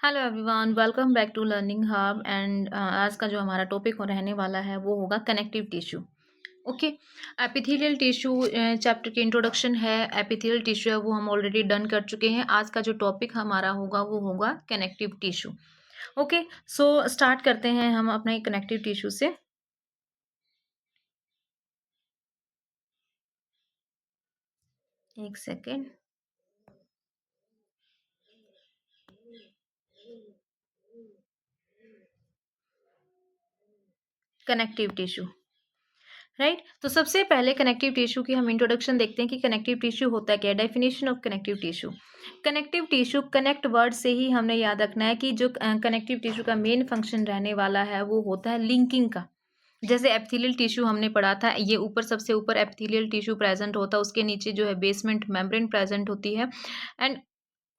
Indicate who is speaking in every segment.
Speaker 1: Hello everyone, welcome back to learning hub and आज का जो हमारा टॉपिक रहने वाला है वो होगा connective tissue. Okay. Epithelial tissue chapter की इंट्रोडक्शन है। एपिथेलियल टिश्यू है वो हम ऑलरेडी डन कर चुके हैं। आज का जो टॉपिक हमारा होगा वो होगा connective tissue. Okay. So start करते हैं हम अपने कनेक्टिव टिश्यू से। एक सेकेंड। Connective tissue, right. तो सबसे पहले कनेक्टिव टिश्यू की हम इंट्रोडक्शन देखते हैं कि कनेक्टिव टिश्यू होता क्या है। Definition of connective tissue. Connective tissue, connect word से ही हमने याद रखना है कि जो कनेक्टिव टिश्यू का मेन फंक्शन रहने वाला है वो होता है लिंकिंग का। जैसे एपिथेलियल टिश्यू हमने पढ़ा था, ये ऊपर सबसे ऊपर एपिथेलियल टिश्यू प्रेजेंट होता है, उसके नीचे जो है बेसमेंट मेम्ब्रेन प्रेजेंट होती है and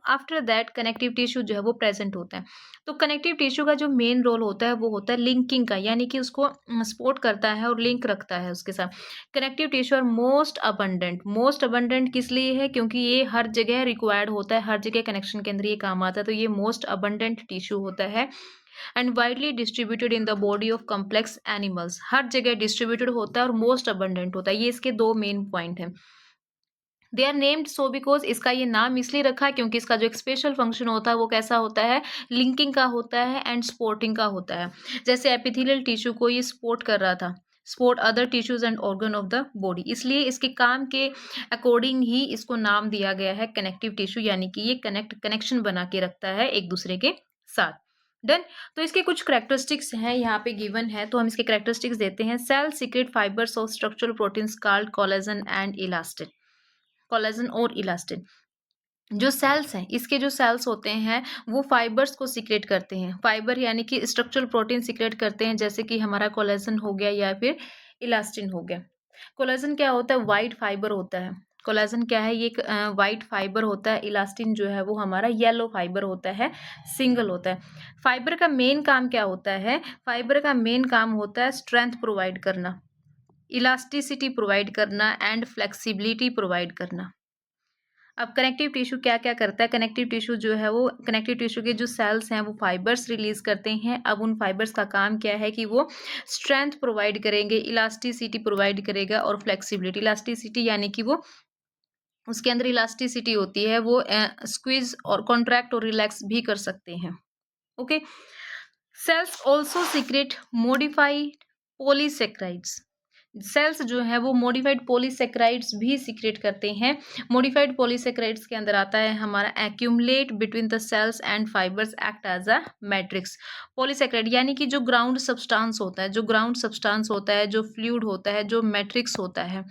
Speaker 1: after that connective tissue जो है वो प्रेजेंट होता है। तो कनेक्टिव टिश्यू का जो मेन रोल होता है वो होता है लिंकिंग का, यानी कि उसको सपोर्ट करता है और लिंक रखता है उसके साथ। कनेक्टिव टिश्यू और मोस्ट अबंडेंट किस लिए है? क्योंकि ये हर जगह रिक्वायर्ड होता है, हर जगह कनेक्शन के अंदर ये काम आता है, तो ये मोस्ट अबंडेंट टिश्यू होता है and widely distributed in the body of complex animals. हर जगह डिस्ट्रीब्यूटेड होता है और मोस्ट अबंडेंट होता है। ये इसके दो मेन पॉइंट हैं। They are named so because, इसका ये नाम इसलिए रखा है क्योंकि इसका जो एक स्पेशल फंक्शन होता है वो कैसा होता है? लिंकिंग का होता है एंड सपोर्टिंग का होता है। जैसे एपिथेलियल टिश्यू को ये सपोर्ट कर रहा था, support other tissues and organ of the body, इसलिए इसके काम के अकॉर्डिंग ही इसको नाम दिया गया है कनेक्टिव टिश्यू, यानी कि ये कनेक्शन बना के रखता है एक दूसरे के साथ। डन। तो इसके कुछ करेक्टरिस्टिक्स हैं यहाँ पे गिवन है, तो हम इसके करेक्टरिस्टिक्स देते हैं। Cell secrete fibres of structural proteins called collagen and elastin. Collagen और इलास्टिन, जो सेल्स हैं, इसके जो सेल्स होते हैं वो फाइबर्स को सीक्रेट करते हैं। फाइबर यानी कि स्ट्रक्चरल प्रोटीन सीक्रेट करते हैं, जैसे कि हमारा कोलेजन हो गया या फिर इलास्टिन हो गया। कोलेजन क्या होता है? वाइट फाइबर होता है। कोलेजन क्या है? ये एक वाइट फाइबर होता है। इलास्टिन जो है वो हमारा येलो फाइबर होता है, सिंगल होता है। फाइबर का मेन काम क्या होता है? फाइबर का मेन काम होता है स्ट्रेंथ प्रोवाइड करना, इलास्टिसिटी प्रोवाइड करना एंड फ्लेक्सिबिलिटी प्रोवाइड करना। अब कनेक्टिव टिश्यू क्या क्या करता है? कनेक्टिव टिश्यू जो है वो, कनेक्टिव टिश्यू के जो सेल्स हैं वो फाइबर्स रिलीज करते हैं। अब उन फाइबर्स का काम क्या है कि वो स्ट्रेंथ प्रोवाइड करेंगे, इलास्टिसिटी प्रोवाइड करेगा और फ्लेक्सिबिलिटी। इलास्टिसिटी यानी कि वो, उसके अंदर इलास्टिसिटी होती है, वो स्क्वीज और कॉन्ट्रैक्ट और रिलैक्स भी कर सकते हैं। Okay. Cells also secrete modified polysaccharides. Cells जो है वो मॉडिफाइड पॉलीसेक्राइड्स भी सीक्रेट करते हैं। मॉडिफाइड पॉलीसेक्राइड्स के अंदर आता है हमारा accumulate between the cells and fibres act as a matrix. Polysaccharide यानी कि जो ग्राउंड सब्सटेंस होता है, जो ग्राउंड सब्सटेंस होता है, जो फ्लूइड होता है, जो मैट्रिक्स होता है,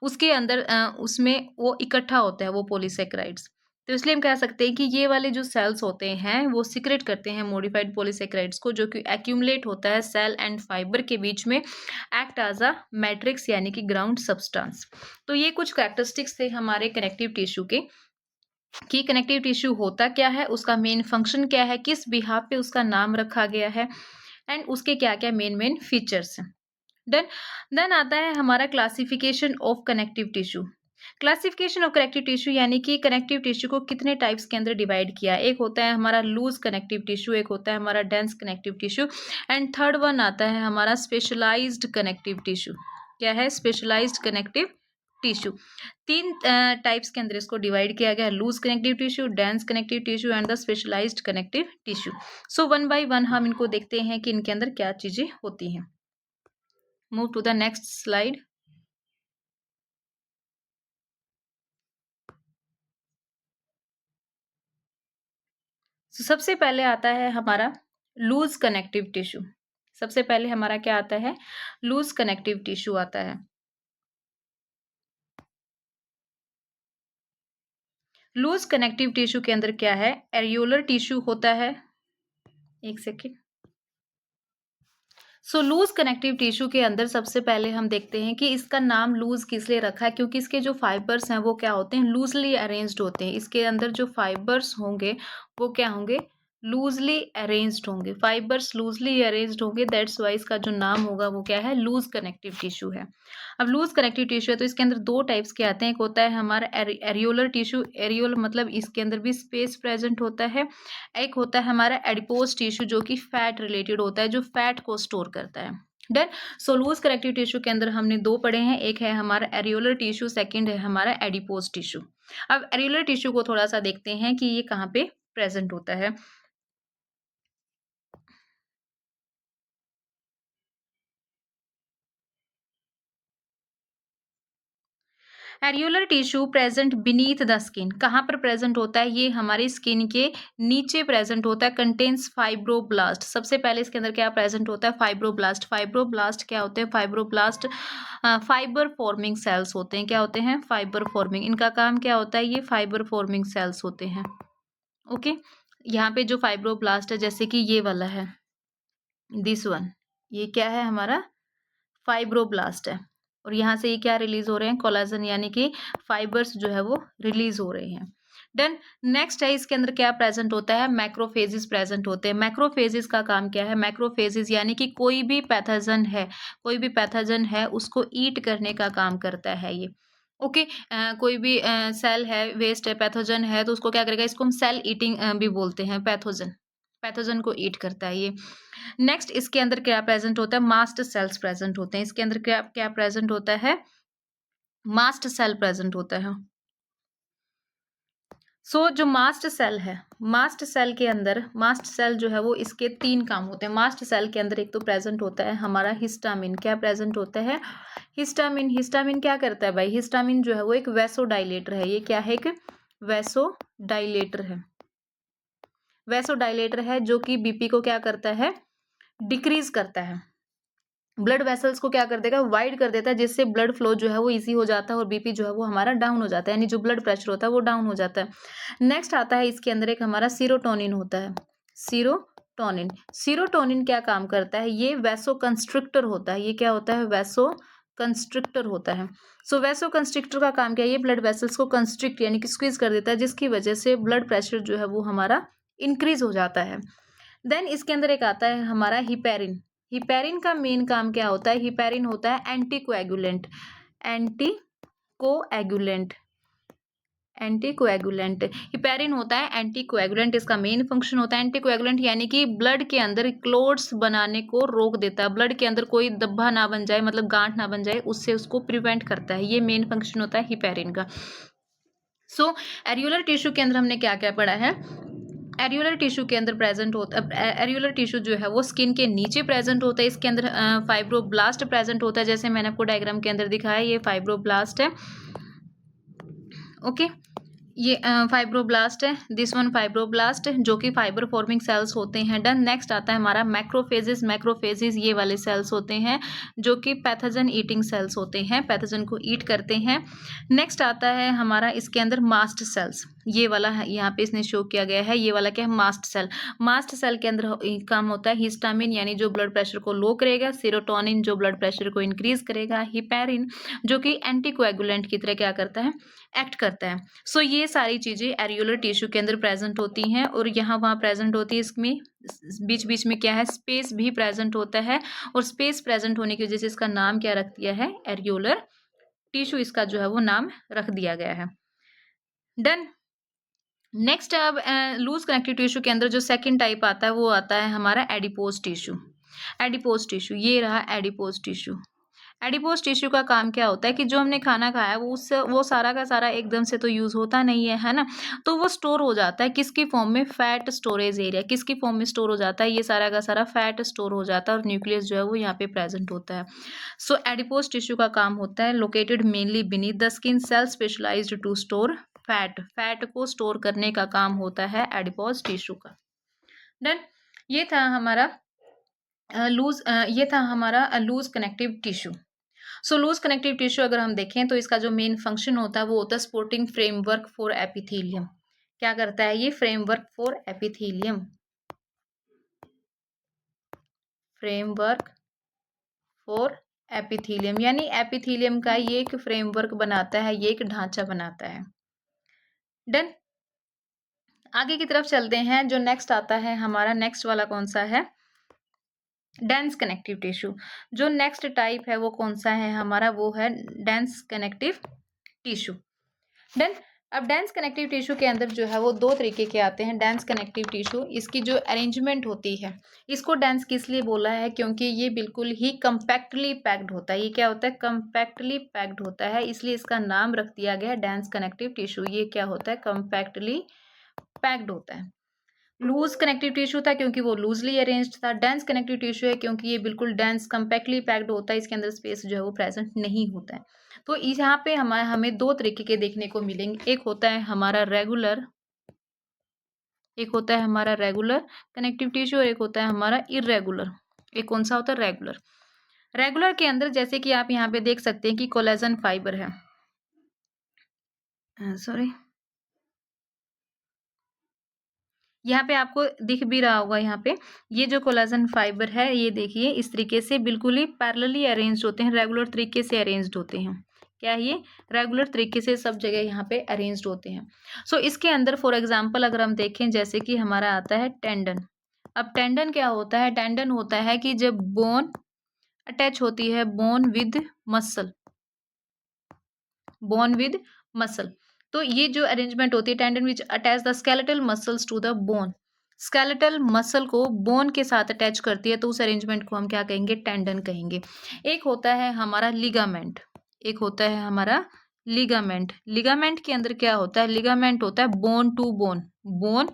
Speaker 1: उसके अंदर उसमें वो इकट्ठा होता है वो पॉलीसेक्राइड्स। तो इसलिए हम कह सकते हैं कि ये वाले जो सेल्स होते हैं वो सीक्रेट करते हैं मॉडिफाइड पॉलीसेक्राइड्स को, जो कि एक्यूमुलेट होता है सेल एंड फाइबर के बीच में, एक्ट एज अ मैट्रिक्स यानी कि ग्राउंड सब्सटेंस। तो ये कुछ कैरेक्टरिस्टिक्स थे हमारे कनेक्टिव टिश्यू के, कि कनेक्टिव टिश्यू होता क्या है, उसका मेन फंक्शन क्या है, किस बिहाफ पे उसका नाम रखा गया है एंड उसके क्या क्या मेन मेन फीचर्स हैं। देन देन आता है हमारा classification of connective tissue. Classification of connective tissue यानी कि कनेक्टिव टिश्यू को कितने टाइप्स के अंदर डिवाइड किया। एक होता है हमारा लूज कनेक्टिव टिश्यू, एक होता है हमारा dense connective tissue and third one आता है हमारा स्पेशलाइज्ड कनेक्टिव टिश्यू। क्या है? Specialised connective tissue. तीन टाइप्स के अंदर इसको डिवाइड किया गया है, loose connective tissue, dense connective tissue and the specialised connective tissue. So one by one हम इनको देखते हैं कि इनके अंदर क्या चीजें होती हैं। Move to the next slide. सबसे पहले आता है हमारा लूज कनेक्टिव टिश्यू। सबसे पहले हमारा क्या आता है? लूज कनेक्टिव टिश्यू आता है। लूज कनेक्टिव टिश्यू के अंदर क्या है? एरियोलर टिश्यू होता है। एक सेकेंड। सो लूज कनेक्टिव टिश्यू के अंदर सबसे पहले हम देखते हैं कि इसका नाम लूज किस लिए रखा है, क्योंकि इसके जो फाइबर्स हैं वो क्या होते हैं? लूजली अरेंज्ड होते हैं। इसके अंदर जो फाइबर्स होंगे वो क्या होंगे? लूजली अरेंज्ड होंगे, फाइबर्स लूजली अरेंज्ड होंगे, दैट्स वाई इसका जो नाम होगा वो क्या है, लूज कनेक्टिव टिश्यू है। अब लूज कनेक्टिव टिश्यू है तो इसके अंदर दो टाइप्स के आते हैं, एक होता है हमारा एरियोलर टिश्यू, एरियोल मतलब इसके अंदर भी स्पेस प्रेजेंट होता है, एक होता है हमारा एडिपोज टिश्यू जो कि फैट रिलेटेड होता है, जो फैट को स्टोर करता है। डन। सो लूज कनेक्टिव टिश्यू के अंदर हमने दो पढ़े हैं, एक है हमारा एरियोलर टिश्यू, सेकंड है हमारा एडिपोज टिश्यू। अब एरियोलर टिश्यू को थोड़ा सा देखते हैं कि ये कहाँ पे प्रेजेंट होता है। Areolar tissue present beneath the skin, कहाँ पर प्रेजेंट होता है, ये हमारी स्किन के नीचे प्रेजेंट होता है, कंटेन्स फाइब्रोब्लास्ट। सबसे पहले इसके अंदर क्या प्रेजेंट होता है, फाइब्रोब्लास्ट। फाइब्रोब्लास्ट क्या होते हैं, फाइब्रोब्लास्ट फाइबर फॉर्मिंग सेल्स होते हैं, क्या होते हैं, फाइबर फॉर्मिंग। इनका काम क्या होता है, ये फाइबर फॉर्मिंग सेल्स होते हैं। ओके, यहाँ पे जो फाइब्रोब्लास्ट है जैसे कि ये वाला है, दिस वन, ये क्या है हमारा फाइब्रोब्लास्ट है, और यहाँ से ये क्या रिलीज हो रहे हैं, कोलाजन, यानी कि फाइबर्स जो है वो रिलीज हो रहे हैं। देन नेक्स्ट है, इसके अंदर क्या प्रेजेंट होता है, मैक्रोफेजेस प्रेजेंट होते हैं। मैक्रोफेजेस का काम क्या है, मैक्रोफेजेस यानी कि कोई भी पैथोजन है, कोई भी पैथोजन है उसको ईट करने का काम करता है ये। ओके, कोई भी सेल है, वेस्ट है, पैथोजन है, तो उसको क्या करेगा, इसको हम सेल ईटिंग भी बोलते हैं, पैथोजन, पैथोजन को ईट करता है ये। नेक्स्ट इसके अंदर क्या प्रेजेंट होता है, मास्ट सेल्स प्रेजेंट होते हैं, इसके अंदर क्या क्या प्रेजेंट होता है, मास्ट सेल प्रेजेंट होता है। जो मास्ट सेल है, मास्ट सेल के अंदर, मास्ट सेल जो है वो इसके तीन काम होते हैं। मास्ट सेल के अंदर एक तो प्रेजेंट होता है हमारा हिस्टामिन, क्या प्रेजेंट होता है, हिस्टामिन। हिस्टामिन क्या करता है भाई, हिस्टामिन जो है वो एक वैसोडाइलेटर है, ये क्या है, एक वैसोडाइलेटर है, वैसोडाइलेटर है जो कि बीपी को क्या करता है, डिक्रीज करता है, ब्लड वेसल्स को क्या कर देगा, वाइड कर देता है, जिससे ब्लड फ्लो जो है वो इजी हो जाता है और बीपी जो है वो हमारा डाउन हो जाता है, यानी जो ब्लड प्रेशर होता है वो डाउन हो जाता है। नेक्स्ट आता है इसके अंदर एक हमारा सीरोटोनिन होता है, सीरोटोनिन। सीरोटोनिन क्या काम करता है, ये वैसो कंस्ट्रिक्टर होता है, ये क्या होता है, वैसो कंस्ट्रिक्टर होता है। वैसो कंस्ट्रिक्टर का काम क्या है, ये ब्लड वेसल्स को कंस्ट्रिक्ट यानी कि स्क्वीज कर देता है, जिसकी वजह से ब्लड प्रेशर जो है वो हमारा इंक्रीज हो जाता है। देन इसके अंदर एक आता है हमारा हिपेरिन। हिपेरिन का मेन काम क्या होता है, हिपेरिन होता है एंटीकोएगुलेंट, एंटीकोएगुलेंट, एंटीकोएगुलेंट। हिपेरिन होता है एंटीकोएगुलेंट, इसका मेन फंक्शन होता है एंटीकोएगुलेंट, यानी कि ब्लड के अंदर क्लोट्स बनाने को रोक देता है, ब्लड के अंदर कोई धब्बा ना बन जाए, मतलब गांठ ना बन जाए, उससे उसको प्रिवेंट करता है, ये मेन फंक्शन होता है हिपेरिन का। एरियोलर टिश्यू के अंदर हमने क्या क्या पढ़ा है, एरियोलर टिश्यू के अंदर प्रेजेंट होता है, एरियोलर टिश्यू जो है वो स्किन के नीचे प्रेजेंट होता है, इसके अंदर फाइब्रोब्लास्ट प्रेजेंट होता है, जैसे मैंने आपको डायग्राम के अंदर दिखाया, ये फाइब्रोब्लास्ट है। ओके, ये फाइब्रोब्लास्ट है, दिस वन फाइब्रोब्लास्ट जो कि फाइबर फॉर्मिंग सेल्स होते हैं। डन। नेक्स्ट आता है हमारा मैक्रोफेजेस। मैक्रोफेजेस ये वाले सेल्स होते हैं जो कि पैथोजन ईटिंग सेल्स होते हैं, पैथोजन को ईट करते हैं। नेक्स्ट आता है हमारा इसके अंदर मास्ट सेल्स, ये वाला है यहाँ पे इसने शो किया गया है, ये वाला क्या है, मास्ट सेल। मास्ट सेल के अंदर काम होता है हिस्टामिन यानी जो ब्लड प्रेशर को लो करेगा, सीरोटोनिन जो ब्लड प्रेशर को इंक्रीज करेगा, हिपेरिन जो कि एंटीकोएगुलेंट की तरह क्या करता है, एक्ट करता है। ये सारी चीजें एरियोलर टिश्यू के अंदर प्रेजेंट होती हैं और यहाँ वहाँ प्रेजेंट होती है, इसमें बीच बीच में क्या है, स्पेस भी प्रेजेंट होता है, और स्पेस प्रेजेंट होने की वजह से इसका नाम क्या रख दिया है, एरियोलर टिश्यू, इसका जो है वो नाम रख दिया गया है। डन। नेक्स्ट अब लूज कनेक्टिव टिश्यू के अंदर जो सेकंड टाइप आता है वो आता है हमारा एडिपोज टिश्यू। एडिपोज टिश्यू, ये रहा एडिपोज टिश्यू। एडिपोज टिश्यू का काम क्या होता है कि जो हमने खाना खाया वो सारा का सारा एकदम से तो यूज होता नहीं है ना, तो वो स्टोर हो जाता है किसकी फॉर्म में, फैट स्टोरेज एरिया, किसकी फॉर्म में स्टोर हो जाता है, ये सारा का सारा फैट स्टोर हो जाता है और न्यूक्लियस जो है वो यहाँ पे प्रेजेंट होता है। एडिपोज टिश्यू का काम होता है located mainly beneath the skin, cell specialised to store fat, fat को स्टोर करने का काम होता है एडिपोज टिश्यू का। डन। ये था हमारा loose connective tissue. Loose connective tissue अगर हम देखें तो इसका जो मेन फंक्शन होता है वो होता है सपोर्टिंग फ्रेमवर्क फॉर एपिथेलियम। क्या करता है ये, framework for epithelium, framework for epithelium, यानी एपिथेलियम का ये एक फ्रेमवर्क बनाता है, ये एक ढांचा बनाता है। डन। आगे की तरफ चलते हैं। जो नेक्स्ट आता है हमारा, नेक्स्ट वाला कौन सा है? Dense connective tissue. जो नेक्स्ट टाइप है वो कौन सा है हमारा? वो है डेंस कनेक्टिव टिश्यू। डन। अब डेंस कनेक्टिव टिश्यू के अंदर जो है वो दो तरीके के आते हैं। डेंस कनेक्टिव टिश्यू, इसकी जो अरेंजमेंट होती है, इसको डेंस किस लिए बोला है? क्योंकि ये बिल्कुल ही कंपैक्टली पैक्ड होता है। ये क्या होता है? कंपैक्टली पैक्ड होता है, इसलिए इसका नाम रख दिया गया है डेंस कनेक्टिव टिश्यू। ये क्या होता है? कंपैक्टली पैक्ड होता है। लूज कनेक्टिव टिश्यू था क्योंकि वो लूजली अरेंज्ड था। डेंस कनेक्टिव टिश्यू है क्योंकि ये बिल्कुल डेंस कंपैक्टली पैक्ड होता है, इसके अंदर स्पेस जो है वो प्रेजेंट नहीं होता है। तो इस यहाँ पे हमें दो तरीके के देखने को मिलेंगे। एक होता है हमारा रेगुलर, एक होता है हमारा रेगुलर कनेक्टिव टिश्यू और एक होता है हमारा इरेगुलर। एक कौन सा होता है? रेगुलर। रेगुलर के अंदर जैसे कि आप यहाँ पे देख सकते हैं कि कोलेजन फाइबर है, सॉरी, यहाँ पे आपको दिख भी रहा होगा। यहाँ पे ये जो कोलाजन फाइबर है, ये देखिए इस तरीके से बिल्कुल ही पैरेलली अरेंज्ड होते हैं, रेगुलर तरीके से अरेंज्ड होते हैं। क्या है ये? रेगुलर तरीके से सब जगह यहाँ पे अरेंज्ड होते हैं। सो इसके अंदर फॉर एग्जांपल अगर हम देखें, जैसे कि हमारा आता है टेंडन। अब टेंडन क्या होता है? टेंडन होता है कि जब बोन अटैच होती है bone with muscle, bone with muscle, तो ये जो अरेंजमेंट होती है, tendon which attach the skeletal muscles to the bone, skeletal muscle को बोन के साथ अटैच करती है, तो उस अरेंजमेंट को हम क्या कहेंगे? टेंडन कहेंगे। एक होता है हमारा लिगामेंट, एक होता है हमारा लिगामेंट। लिगामेंट के अंदर क्या होता है? लिगामेंट होता है bone to bone, bone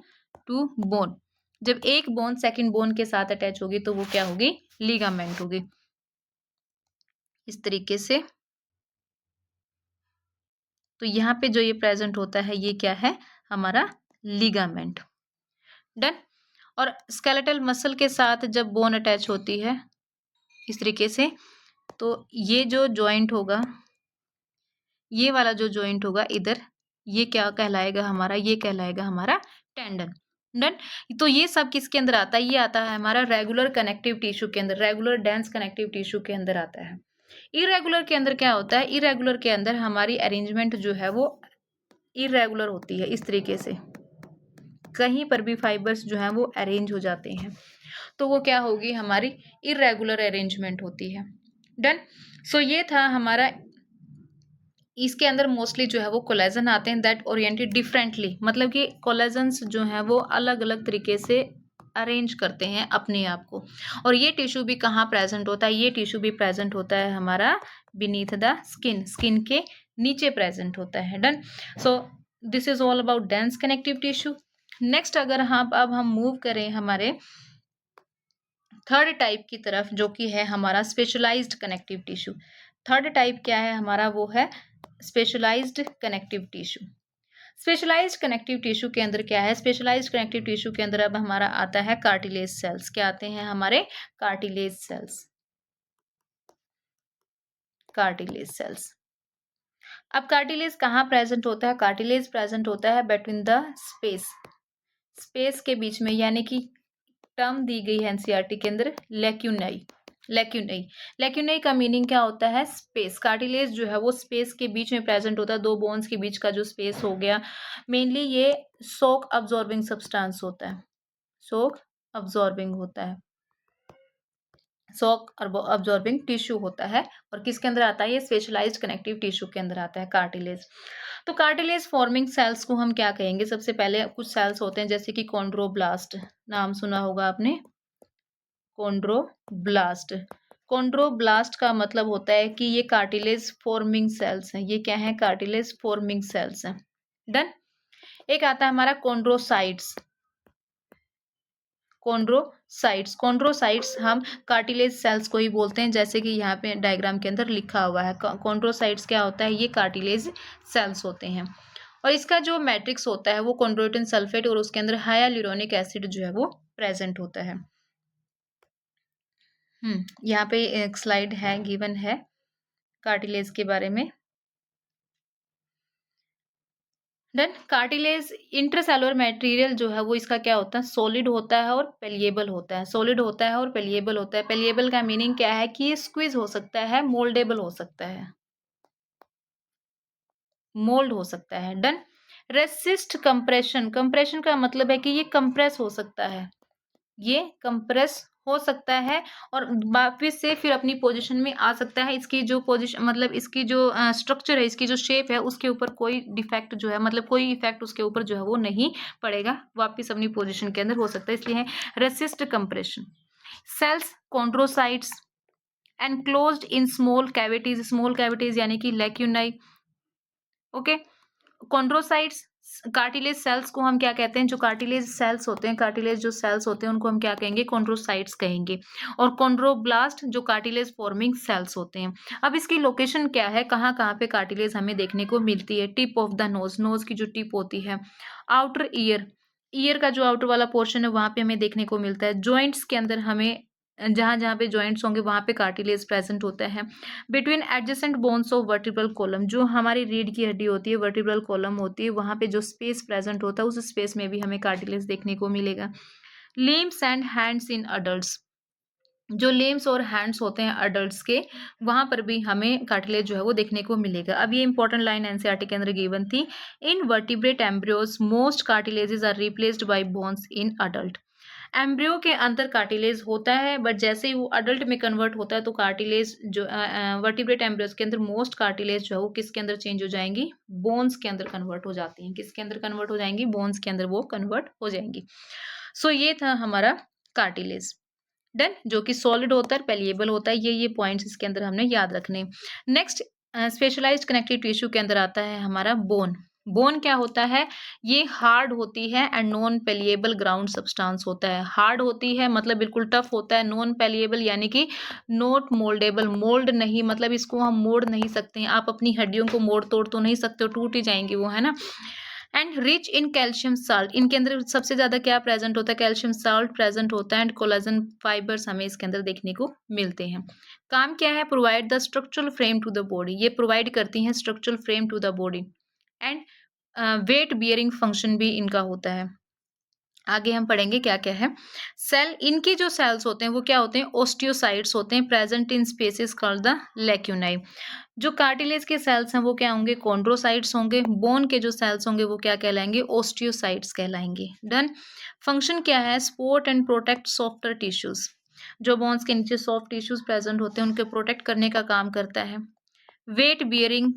Speaker 1: to bone. जब एक बोन सेकंड बोन के साथ अटैच होगी तो वो क्या होगी? लिगामेंट होगी। इस तरीके से तो यहाँ पे जो ये प्रेजेंट होता है ये क्या है? हमारा लिगामेंट। डन। और स्केलेटल मसल के साथ जब बोन अटैच होती है इस तरीके से, तो ये जो जॉइंट होगा, ये वाला जो जॉइंट होगा इधर, ये क्या कहलाएगा हमारा? ये कहलाएगा हमारा टेंडन। डन। तो ये सब किसके अंदर आता है? ये आता है हमारा रेगुलर कनेक्टिव टिश्यू के अंदर, रेगुलर डेंस कनेक्टिव टिश्यू के अंदर आता है। इरेगुलर के अंदर क्या होता है? इरेगुलर के अंदर हमारी अरेंजमेंट जो है वो इरेगुलर होती है, इस तरीके से कहीं पर भी फाइबर्स जो हैं वो अरेंज हो जाते हैं, तो वो क्या होगी? हमारी इरेगुलर अरेंजमेंट होती है। डन। सो ये था हमारा। इसके अंदर मोस्टली जो है वो कोलेजन आते हैं दैट ओरिएंटेड डिफरेंटली, मतलब कि कोलेजन्स जो हैं वो अलग अलग तरीके से अरेंज करते हैं अपने आप को। और ये टिश्यू भी कहाँ प्रेजेंट होता है? ये टिश्यू भी प्रेजेंट होता है हमारा बीनीथ द स्किन, स्किन के नीचे प्रेजेंट होता है। Done. So this is all about dense connective tissue. Next अगर हम अब हम मूव करें हमारे थर्ड टाइप की तरफ, जो कि है हमारा specialised connective tissue. Third type क्या है हमारा? वो है specialised connective tissue. Specialised connective tissue के अंदर क्या है? स्पेशलाइज्ड कनेक्टिव टिश्यू के अंदर अब हमारा आता है कार्टिलेज सेल्स। क्या आते हैं हमारे? Cartilage cells, cartilage cells. अब कार्टिलेज कहाँ प्रेजेंट होता है? कार्टिलेज प्रेजेंट होता है बिटवीन द स्पेस, स्पेस के बीच में, यानी कि टर्म दी गई है एनसीईआरटी के अंदर लेक्यूनाई। लेक्यूनाई, लेक्यूनाई का मीनिंग क्या होता है? स्पेस। कार्टिलेज जो है वो स्पेस के बीच में प्रेजेंट होता है, दो बोन्स के बीच का जो स्पेस हो गया। मेनली ये शॉक अब्जॉर्बिंग सब्सटेंस होता है, शॉक अब्जॉर्बिंग होता है, शॉक अब्जॉर्बिंग टिश्यू होता है। और किसके अंदर आता है? ये स्पेशलाइज्ड कनेक्टिव टिश्यू के अंदर आता है, कार्टिलेज। तो कार्टिलेज फॉर्मिंग सेल्स को हम क्या कहेंगे? सबसे पहले कुछ सेल्स होते हैं जैसे कि कॉन्ड्रोब्लास्ट, नाम सुना होगा आपने, कॉन्ड्रोब्लास्ट। कॉन्ड्रोब्लास्ट का मतलब होता है कि ये कार्टिलेज फॉर्मिंग सेल्स हैं। ये क्या है? कार्टिलेज फॉर्मिंग सेल्स हैं। डन। एक आता है हमारा कॉन्ड्रोसाइट्स। कॉन्ड्रोसाइट्स, कॉन्ड्रोसाइट्स हम कार्टिलेज सेल्स को ही बोलते हैं, जैसे कि यहाँ पे डायग्राम के अंदर लिखा हुआ है। कॉन्ड्रोसाइट्स क्या होता है? ये कार्टिलेज सेल्स होते हैं। और इसका जो मैट्रिक्स होता है वो कॉन्ड्रोइटिन सल्फेट और उसके अंदर हाइलुरोनिक एसिड जो है वो प्रेजेंट होता है। यहाँ पे एक स्लाइड है, गिवन है कार्टिलेज के बारे में। देन कार्टिलेज इंट्रासेलुलर मटेरियल जो है वो इसका क्या होता है? सॉलिड होता है और पेलिएबल होता है, सॉलिड होता है और पेलिएबल होता है। पेलिएबल का मीनिंग क्या है? कि ये स्क्वीज हो सकता है, मोल्डेबल हो सकता है, मोल्ड हो सकता है। डन। रेसिस्ट कंप्रेशन, कंप्रेशन का मतलब है कि ये कंप्रेस हो सकता है, ये कंप्रेस हो सकता है और वापिस से फिर अपनी पोजीशन में आ सकता है। इसकी जो पोजीशन मतलब इसकी जो स्ट्रक्चर है, इसकी जो शेप है, उसके ऊपर कोई डिफेक्ट जो है मतलब कोई इफेक्ट उसके ऊपर जो है वो नहीं पड़ेगा, वापिस अपनी पोजीशन के अंदर हो सकता है, इसलिए है resist compression. Cells chondrocytes enclosed in small cavities यानी कि lacunae. Okay, chondrocytes cartilage cells को हम क्या कहते हैं, जो कार्टिलेज सेल्स होते हैं, कार्टिलेज जो सेल्स होते हैं उनको हम क्या कहेंगे, कॉन्ड्रोसाइट्स कहेंगे। और कॉन्ड्रोब्लास्ट जो कार्टिलेज फॉर्मिंग सेल्स होते हैं। अब इसकी लोकेशन क्या है, कहाँ कहाँ पे कार्टिलेज हमें देखने को मिलती है। Tip of the nose, nose की जो टिप होती है। आउटर ईयर, ईयर का जो आउटर वाला पोर्शन है वहां पे हमें देखने को मिलता है। जॉइंट्स के अंदर हमें जहां जहां पे जॉइंट्स होंगे वहां पे कार्टिलेज प्रेजेंट होता है। Between adjacent bones of vertebral column, जो हमारी रीढ़ की हड्डी होती है, वर्टिब्रल कॉलम होती है, वहां पे जो स्पेस प्रेजेंट होता है उस स्पेस में भी हमें कार्टिलेज देखने को मिलेगा। Limbs and hands in adults, जो लिम्स और हैंड्स होते हैं अडल्ट्स के, वहां पर भी हमें कार्टिलेज जो है वो देखने को मिलेगा। अब ये इंपॉर्टेंट लाइन एनसीईआरटी के अंदर गिवन थी। In vertebrate embryos most cartilages are replaced by bones in adult. Embryo के अंदर कार्टिलेज होता है, बट जैसे ही वो अडल्ट में कन्वर्ट होता है तो कार्टिलेज जो वर्टिब्रेट एम्ब्रियोज के अंदर मोस्ट कार्टिलेज जो है वो किसके अंदर चेंज हो जाएंगी, बोन्स के अंदर कन्वर्ट हो जाती हैं। किसके अंदर कन्वर्ट हो जाएंगी, बोन्स के अंदर वो कन्वर्ट हो जाएंगी। सो ये था हमारा कार्टिलेज। डन, जो कि सॉलिड होता है, पेलिएबल होता है। ये पॉइंट्स इसके अंदर हमने याद रखने। नेक्स्ट, स्पेशलाइज्ड कनेक्टिव टिश्यू के अंदर आता है हमारा बोन। बोन क्या होता है, ये हार्ड होती है एंड नॉन पेलिएबल ग्राउंड सब्सटेंस होता है। हार्ड होती है मतलब बिल्कुल टफ होता है, नॉन पेलिएबल यानी कि नॉट मोल्डेबल, मोल्ड नहीं मतलब इसको हम मोड़ नहीं सकते हैं। आप अपनी हड्डियों को मोड़ तोड़ तो नहीं सकते हो, टूट ही जाएंगी वो, है ना। And rich in calcium salt, इनके अंदर सबसे ज्यादा क्या प्रेजेंट होता है, कैल्शियम साल्ट प्रेजेंट होता है एंड कोलाजन फाइबर्स हमें इसके अंदर देखने को मिलते हैं। काम क्या है, provide the structural frame to the body, ये प्रोवाइड करती हैं structural frame to the body. And weight bearing function भी इनका होता है। आगे हम पढ़ेंगे क्या क्या है। सेल, इनके जो सेल्स होते हैं वो क्या होते हैं, ओस्टियोसाइट्स होते हैं, present in spaces called the lacunae. जो कार्टिलेज के सेल्स हैं वो क्या होंगे, कॉन्ड्रोसाइट्स होंगे। बोन के जो सेल्स होंगे वो क्या कहलाएंगे, ओस्टियोसाइट्स कहलाएंगे। डन। फंक्शन क्या है, support and protect softer tissues, जो बोन्स के नीचे सॉफ्ट टिश्यूज प्रेजेंट होते हैं उनके प्रोटेक्ट करने का काम करता है। वेट बियरिंग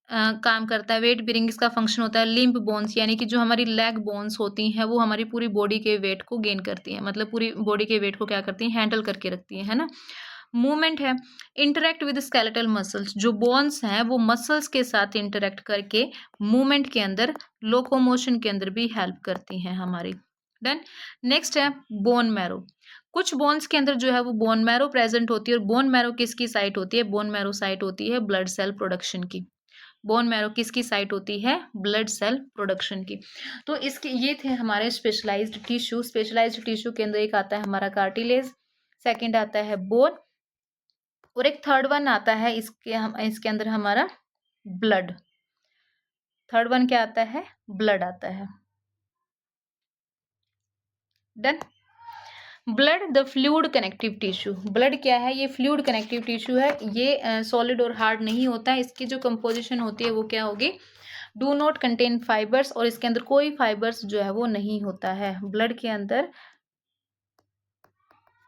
Speaker 1: काम करता है। वेट बियरिंग इसका फंक्शन होता है। लिम्ब बोन्स यानी कि जो हमारी लेग बोन्स होती हैं वो हमारी पूरी बॉडी के वेट को गेन करती हैं, मतलब पूरी बॉडी के वेट को क्या करती हैं, हैंडल करके रखती हैं, है ना। मूवमेंट है, इंटरेक्ट विद स्केलेटल मसल्स, जो बोन्स हैं वो मसल्स के साथ इंटरेक्ट करके मूवमेंट के अंदर, लोकोमोशन के अंदर भी हेल्प करती हैं हमारी। डन। नेक्स्ट है बोन मैरो। कुछ बोन्स के अंदर जो है वो बोन मैरो प्रेजेंट होती है, और बोन मैरो किसकी साइट होती है, बोन मैरो साइट होती है ब्लड सेल प्रोडक्शन की। बोन मैरो किसकी साइट होती है, ब्लड सेल प्रोडक्शन की। तो इसके ये थे हमारे स्पेशलाइज्ड टिश्यू। स्पेशलाइज्ड टिश्यू के अंदर एक आता है हमारा कार्टिलेज, सेकंड आता है बोन, और एक थर्ड वन आता है इसके अंदर हमारा ब्लड। थर्ड वन क्या आता है, ब्लड आता है। Done. Blood the fluid connective tissue, blood क्या है, ये फ्लूइड कनेक्टिव टिश्यू है। ये सॉलिड और हार्ड नहीं होता है। इसकी जो कंपोजिशन होती है वो क्या होगी, डू नॉट कंटेन फाइबर्स, और इसके अंदर कोई फाइबर्स जो है वो नहीं होता है। ब्लड के अंदर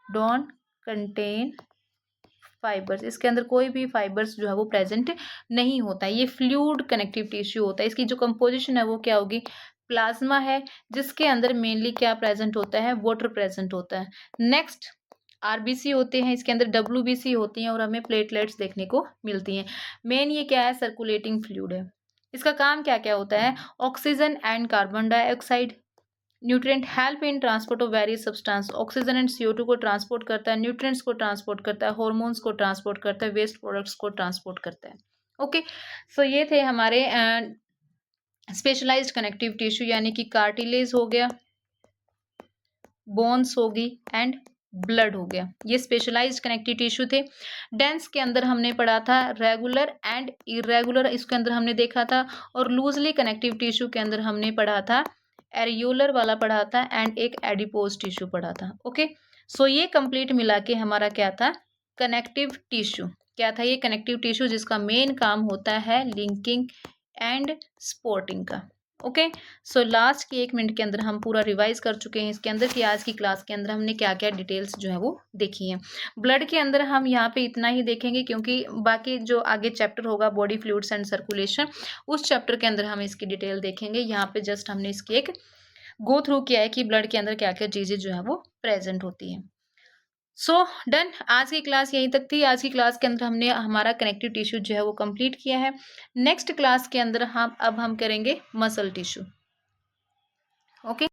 Speaker 1: डोंट कंटेन फाइबर्स, इसके अंदर कोई भी फाइबर्स जो है वो प्रेजेंट नहीं होता है। ये फ्लूइड कनेक्टिव टिश्यू होता है। इसकी जो कंपोजिशन है वो क्या होगी, प्लाज्मा है, जिसके अंदर मेनली क्या प्रेजेंट होता है, वाटर प्रेजेंट होता है। नेक्स्ट आरबीसी होते हैं, इसके अंदर डब्ल्यूबीसी होती हैं, और हमें प्लेटलेट्स देखने को मिलती हैं। मेन ये क्या है, सर्कुलेटिंग फ्लूइड है। इसका काम क्या क्या होता है, oxygen and carbon dioxide, nutrient help in transport of various substance, oxygen and CO2 को ट्रांसपोर्ट करता है, न्यूट्रिएंट्स को ट्रांसपोर्ट करता है, हार्मोन्स को ट्रांसपोर्ट करता है, वेस्ट प्रोडक्ट्स को ट्रांसपोर्ट करता है। ओके, सो ये थे हमारे स्पेशलाइज्ड कनेक्टिव टिश्यू, यानी कि कार्टिलेज हो गया, बोन्स होगी एंड ब्लड हो गया। ये स्पेशलाइज्ड कनेक्टिव टिश्यू थे। डेंस के अंदर हमने पढ़ा था रेगुलर एंड इरेगुलर, इसके अंदर हमने देखा था। और लूजली कनेक्टिव टिश्यू के अंदर हमने पढ़ा था एरियोलर वाला पढ़ा था, एंड एक एडिपोज टिश्यू पढ़ा था। ओके, सो ये कंप्लीट मिला के हमारा क्या था, कनेक्टिव टिश्यू। क्या था ये, कनेक्टिव टिश्यू, जिसका मेन काम होता है लिंकिंग एंड सपोर्टिंग का। ओके। सो लास्ट के 1 मिनट के अंदर हम पूरा रिवाइज कर चुके हैं इसके अंदर कि आज की क्लास के अंदर हमने क्या क्या डिटेल्स जो है वो देखी हैं। ब्लड के अंदर हम यहाँ पे इतना ही देखेंगे क्योंकि बाकी जो आगे चैप्टर होगा बॉडी फ्लूइड्स एंड सर्कुलेशन, उस चैप्टर के अंदर हम इसकी डिटेल देखेंगे। यहाँ पे जस्ट हमने इसकी एक गो थ्रू किया है कि ब्लड के अंदर क्या क्या चीज़ें जो है वो प्रेजेंट होती हैं। सो डन, आज की क्लास यहीं तक थी। आज की क्लास के अंदर हमने हमारा कनेक्टिव टिश्यू जो है वो कंप्लीट किया है। नेक्स्ट क्लास के अंदर हम करेंगे मसल टिश्यू। ओके।